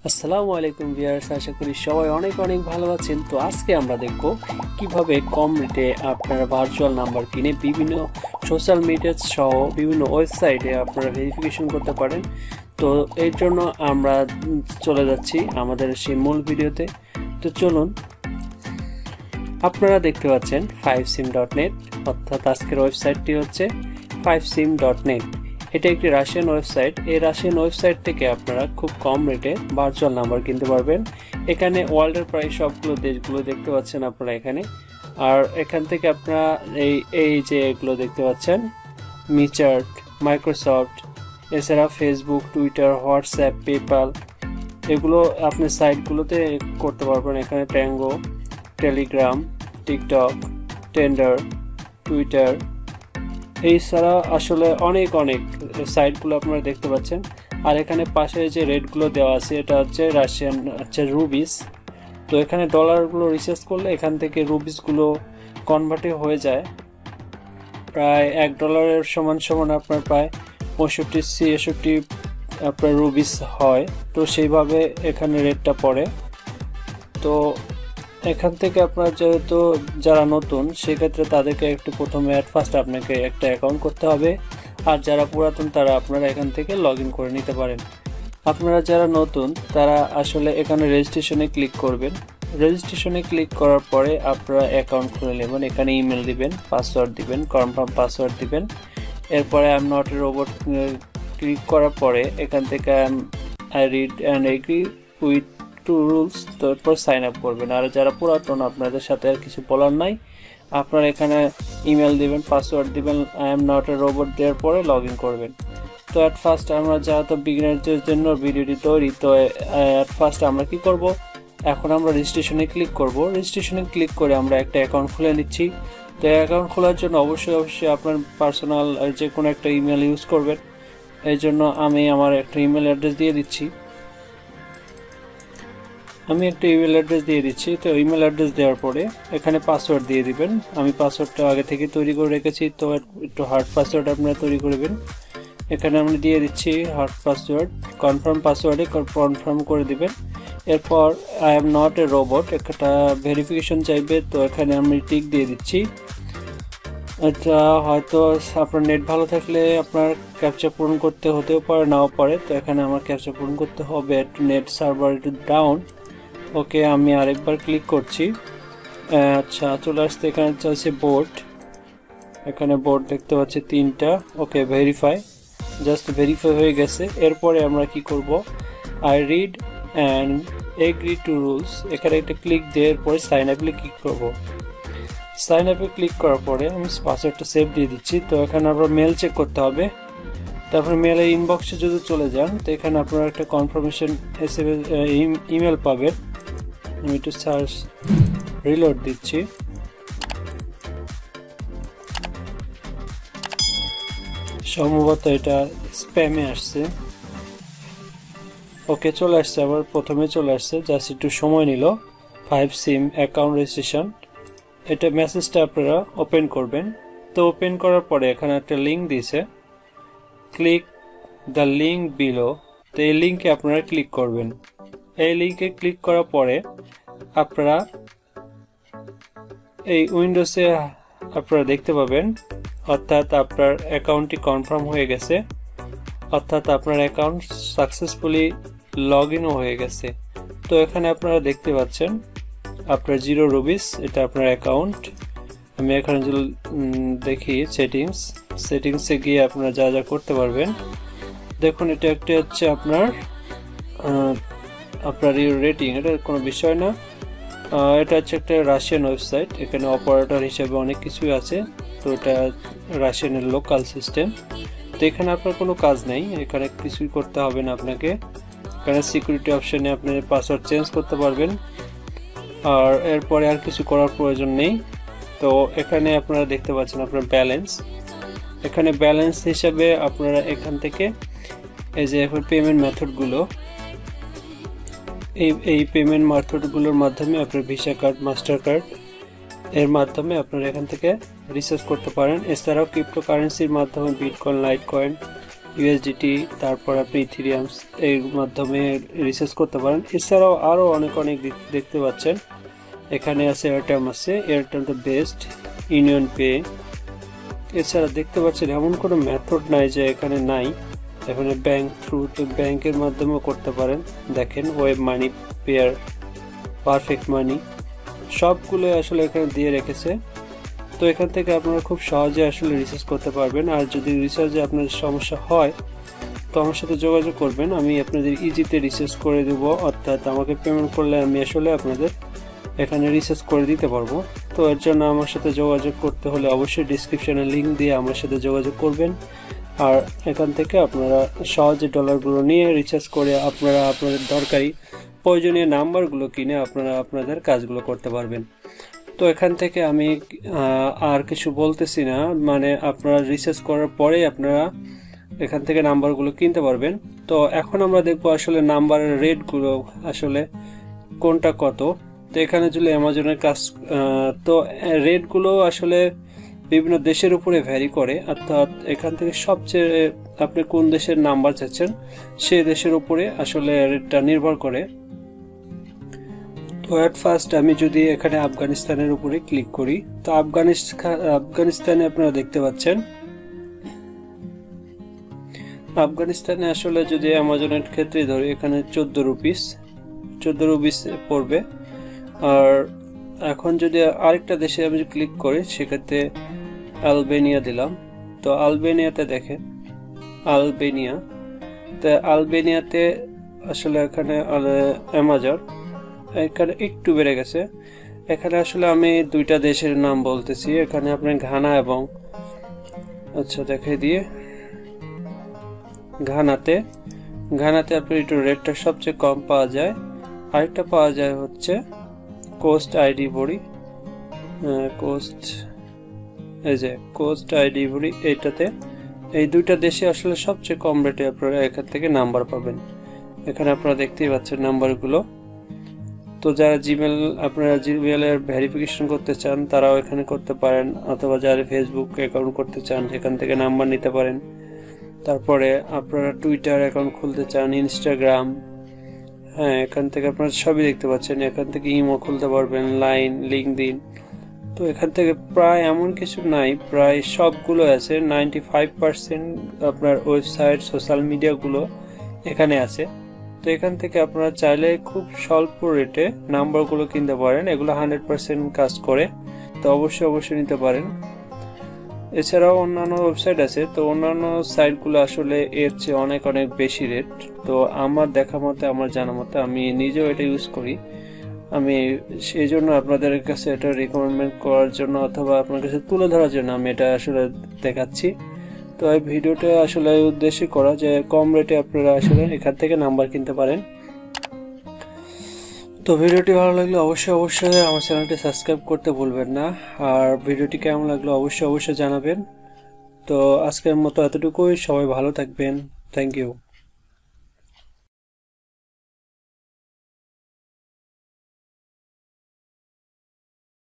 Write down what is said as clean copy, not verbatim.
আসসালামু আলাইকুম ভিউয়ার্স, আশা করি সবাই অনেক অনেক ভালো আছেন। তো আজকে আমরা দেখব কিভাবে কম রেটে আপনারা ভার্চুয়াল নাম্বার কিনে বিভিন্ন সোশ্যাল মিডিয়া সহ বিভিন্ন ওয়েবসাইটে আপনারা ভেরিফিকেশন করতে পারেন। তো এর জন্য আমরা চলে যাচ্ছি আমাদের সেই মূল ভিডিওতে। তো চলুন, আপনারা দেখতে পাচ্ছেন 5sim.net, অর্থাৎ আজকের ওয়েবসাইটটি হচ্ছে 5sim.net। এটা একটি রাশিয়ান ওয়েবসাইট। এই রাশিয়ান ওয়েবসাইট থেকে আপনারা খুব কম রেটে ভার্চুয়াল নাম্বার কিনতে পারবেন। এখানে ওয়ার্ল্ডের প্রায় সবগুলো দেশগুলো দেখতে পাচ্ছেন আপনারা এখানে। আর এখান থেকে আপনারা এই যে এগুলো দেখতে পাচ্ছেন, মিচার্ট, মাইক্রোসফট, এছাড়া ফেসবুক, টুইটার, হোয়াটসঅ্যাপ, পেপ্যাল, এগুলো আপনি সাইটগুলোতে করতে পারবেন। এখানে tango, Telegram, TikTok, tender, Twitter, এছাড়া আসলে অনেক সাইটগুলো আপনারা দেখতে পাচ্ছেন। আর এখানে পাশে যে রেটগুলো দেওয়া আছে এটা হচ্ছে রাশিয়ান রুবিস। তো এখানে ডলারগুলো রিসার্চ করলে এখান থেকে রুবিসগুলো কনভার্টে হয়ে যায়। প্রায় $1 সমান আপনার প্রায় 65-66 আপনার রুবিস হয়। তো সেইভাবে এখানে রেটটা পড়ে। তো এখান থেকে আপনার যেহেতু যারা নতুন, সেক্ষেত্রে তাদেরকে একটু প্রথমে ফার্স্ট আপনাকে একটা অ্যাকাউন্ট করতে হবে। আর যারা পুরাতন তারা আপনারা এখান থেকে লগ ইন করে নিতে পারেন। আপনারা যারা নতুন তারা আসলে এখানে রেজিস্ট্রেশনে ক্লিক করবেন। রেজিস্ট্রেশনে ক্লিক করার পরে আপনারা অ্যাকাউন্ট খুলে নেবেন। এখানে ইমেল দিবেন, পাসওয়ার্ড দিবেন, কনফার্ম পাসওয়ার্ড দিবেন। এরপরে I am not a robot click করার পরে এখান থেকে I read and agree with rules, তারপর সাইন আপ করবেন। আর যারা পুরাতন আপনাদের সাথে আর কিছু বলার নাই, আপনারা এখানে ইমেল দিবেন, পাসওয়ার্ড দিবেন, I am not a robot দেওয়ার পরে লগ ইন করবেন। তো অ্যাট ফার্স্ট আমরা যেহেতু বিগিনারদের জন্য ভিডিওটি তৈরি, তো অ্যাট ফার্স্ট আমরা কি করব, এখন আমরা রেজিস্ট্রেশনে ক্লিক করব। রেজিস্ট্রেশনে ক্লিক করে আমরা একটা অ্যাকাউন্ট খুলে নিচ্ছি। তো অ্যাকাউন্ট খোলার জন্য অবশ্যই আপনার পার্সোনাল যে কোনো একটা ইমেল ইউজ করবেন। এই জন্য আমি আমার একটা ইমেল অ্যাড্রেস দিয়ে দিচ্ছি। তো ইমেল অ্যাড্রেস দেওয়ার পরে এখানে পাসওয়ার্ড দিয়ে দিবেন। আমি পাসওয়ার্ডটা আগে থেকে তৈরি করে রেখেছি, তো একটু হার্ড পাসওয়ার্ড আপনারা তৈরি করবেন। এখানে আমি দিয়ে দিচ্ছি হার্ড পাসওয়ার্ড। কনফার্ম পাসওয়ার্ডে কনফার্ম করে দিবেন। এরপর I am not a robot একটা ভেরিফিকেশন চাইবে, তো এখানে আমি টিক দিয়ে দিচ্ছি। এটা হয়তো আপনার নেট ভালো থাকলে আপনার ক্যাপচা পূরণ করতে হতেও পারে, নাও পারে। তো এখানে আমার ক্যাপচা পূরণ করতে হবে, একটু নেট সার্ভার একটু ডাউন। ওকে, আমি আরেকবার ক্লিক করছি। আচ্ছা, চলে আসতে এখানে চলছে বোর্ড। এখানে বোর্ড দেখতে পাচ্ছি 3টা। ওকে, ভেরিফাই, জাস্ট ভেরিফাই হয়ে গেছে। এরপরে আমরা কি করব, I read and agree to rules, এখানে একটা ক্লিক দিয়ে এরপরে সাইন আপে ক্লিক করব। সাইন আপে ক্লিক করার পরে আমি পাসওয়ার্ডটা সেভ দিয়ে দিচ্ছি। তো এখানে আপনার মেল চেক করতে হবে। তারপরে মেলের ইনবক্সে যদি চলে যান, তো এখানে আপনারা একটা কনফার্মেশন ইমেল পাবেন। আমি একটু সার্চ রিলোড দিচ্ছি। সম্ভবত এটা স্প্যামে আসছে। ওকে, চলে আসছে, আবার প্রথমে চলে আসছে, জাস্ট একটু সময় নিল। 5sim অ্যাকাউন্ট রেজিস্ট্রেশন, এটা মেসেজটা আপনারা ওপেন করবেন। তো ওপেন করার পরে এখানে একটা লিঙ্ক দিয়েছে, ক্লিক দ্য লিঙ্ক বিলো। তো এই লিঙ্কে আপনারা ক্লিক করবেন। এই লিঙ্কে ক্লিক করার পরে আপনারা এই উইন্ডোজে আপনারা দেখতে পাবেন, অর্থাৎ আপনার অ্যাকাউন্টটি কনফার্ম হয়ে গেছে, অর্থাৎ আপনার অ্যাকাউন্ট সাকসেসফুলি লগ ইনও হয়ে গেছে। তো এখানে আপনারা দেখতে পাচ্ছেন আপনার 0 রুবিস, এটা আপনার অ্যাকাউন্ট। আমি এখানে যদি দেখি সেটিংসে গিয়ে আপনারা যা যা করতে পারবেন, দেখুন এটা একটা হচ্ছে আপনার রেটিং, এটা কোনো বিষয় না। এটা হচ্ছে একটা রাশিয়ান ওয়েবসাইট, এখানে অপারেটর হিসেবে অনেক কিছুই আছে। তো এটা রাশিয়ানের লোকাল সিস্টেম। তো এখানে আপনার কোনো কাজ নেই, এখানে কিছুই করতে হবে না আপনাকে। এখানে সিকিউরিটি অপশানে আপনি পাসওয়ার্ড চেঞ্জ করতে পারবেন, আর এরপরে আর কিছু করার প্রয়োজন নেই। তো এখানে আপনারা দেখতে পাচ্ছেন আপনার ব্যালেন্স। এখানে ব্যালেন্স হিসাবে আপনারা এখান থেকে এই যে এখন পেমেন্ট মেথডগুলো, এই পেমেন্ট মেথডগুলোর মাধ্যমে আপনার ভিসা কার্ড, মাস্টার কার্ড এর মাধ্যমে আপনারা এখান থেকে রিসার্চ করতে পারেন। এছাড়াও ক্রিপ্টোকারেন্সির মাধ্যমে বিটকয়েন, লাইট কয়েন ইউএসডিটি, তারপর আপনি ইথেরিয়াম এর মাধ্যমে রিসার্চ করতে পারেন। এছাড়াও আরও অনেক দেখতে পাচ্ছেন। এখানে আছে এয়ারটেল, আছে Airtel the best, union pay. এছাড়া দেখতে পাচ্ছেন এমন কোনো মেথড নাই যে এখানে নাই। এখানে ব্যাংক থ্রু, তো ব্যাংকের মাধ্যমেও করতে পারেন। দেখেন ওয়েব মানি, পেয়ার, পারফেক্ট মানি, সবগুলো আসলে এখানে দিয়ে রেখেছে। তো এখান থেকে আপনারা খুব সহজে আসলে রিসার্চ করতে পারবেন। আর যদি রিসার্চে আপনাদের সমস্যা হয় তো আমার সাথে যোগাযোগ করবেন, আমি আপনাদের ইজিতে রিসার্চ করে দেব। অর্থাৎ আমাকে পেমেন্ট করলে আমি আসলে আপনাদের এখানে রিসার্চ করে দিতে পারবো। তো এর জন্য আমার সাথে যোগাযোগ করতে হলে অবশ্যই ডিসক্রিপশনে লিঙ্ক দিয়ে আমার সাথে যোগাযোগ করবেন। আর এখান থেকে আপনারা সহজে ডলারগুলো নিয়ে রিচার্জ করে আপনারা আপনাদের দরকারি প্রয়োজনীয় নাম্বারগুলো কিনে আপনারা আপনাদের কাজগুলো করতে পারবেন। তো এখান থেকে আমি আর কিছু বলতেছি না, মানে আপনারা রিসার্চ করার পরেই আপনারা এখান থেকে নাম্বারগুলো কিনতে পারবেন। তো এখন আমরা দেখবো আসলে নাম্বারের রেটগুলো আসলে কোনটা কত। তো এখানে যদি অ্যামাজনের কাজ, তো রেটগুলো আসলে বিভিন্ন দেশের উপরে ভ্যারি করে। অর্থাৎ এখান থেকে সবচেয়ে আপনি কোন দেশের নাম্বার চাচ্ছেন সেই দেশের উপরে আসলে রেটটা নির্ভর করে। তো অ্যাট ফার্স্ট আমি যদি এখানে আফগানিস্তানের উপরে ক্লিক করি, তো আফগানিস্তানে আপনারা দেখতে পাচ্ছেন, আফগানিস্তানে আসলে যদি অ্যামাজনের ক্ষেত্রে ধরি এখানে 14 রুপিস পড়বে। আর এখন যদি আরেকটা দেশে আমি ক্লিক করি সেক্ষেত্রে আলবেনিয়া দিলাম। তো আলবেনিয়াতে দেখেন, আলবেনিয়াতে আসলে এখানে অ্যামাজন এখানে একটু বেড়ে গেছে। এখানে আসলে আমি দুইটা দেশের নাম বলতেছি। এখানে আপনি ঘানা এবং দেখাই দিয়ে ঘানাতে আপনি একটু রেটটা সবচেয়ে কম পাওয়া যায়। আরেকটা পাওয়া যায় হচ্ছে কোস্ট আইডি বড়ি, কোস্ট আইডি বড়ি। এইটাতে এই দুইটা দেশে আসলে সবচেয়ে কম রেটে আপনারা এখান থেকে নাম্বার পাবেন। এখানে আপনারা দেখতেই পাচ্ছেন নাম্বারগুলো। তো যারা আপনারা জিমেলের ভেরিফিকেশন করতে চান তারাও এখানে করতে পারেন, অথবা যারা ফেসবুক অ্যাকাউন্ট করতে চান এখান থেকে নাম্বার নিতে পারেন। তারপরে আপনারা টুইটার অ্যাকাউন্ট খুলতে চান, ইনস্টাগ্রাম, এখান থেকে আপনারা সবই দেখতে পাচ্ছেন। এখান থেকে ইমো খুলতে পারবেন, লাইন, লিঙ্কডইন। তো এখান থেকে প্রায় এমন কিছু নাই, প্রায় সবগুলো আছে। 95% আপনার ওয়েবসাইট, সোশ্যাল মিডিয়াগুলো এখানে আছে। তো এখান থেকে আপনারা চাইলে খুব স্বল্প রেটে নাম্বারগুলো কিনতে পারেন। এগুলো 100% কাজ করে, তো অবশ্যই নিতে পারেন। এছাড়াও অন্যান্য ওয়েবসাইট আছে, তো অন্যান্য সাইটগুলো আসলে এর চেয়ে অনেক বেশি রেট। তো আমার দেখা মতে, আমার জানা মতে, আমি নিজেও এটা ইউজ করি। আমি সেই জন্য আপনাদের কাছে এটা রিকমেন্ড করার জন্য অথবা আপনার কাছে তুলে ধরার জন্য আমি এটা আসলে দেখাচ্ছি। তো এই ভিডিওটা আসলে উদ্দেশ্যে করা যে কম রেটে আপনারা আসলে এখান থেকে নাম্বার কিনতে পারেন। তো ভিডিওটি ভালো লাগলে অবশ্যই আমার চ্যানেলটি সাবস্ক্রাইব করতে ভুলবেন না। আর ভিডিওটি কেমন লাগলো অবশ্যই জানাবেন। তো আজকের মতো এতটুকুই, সবাই ভালো থাকবেন। Thank you.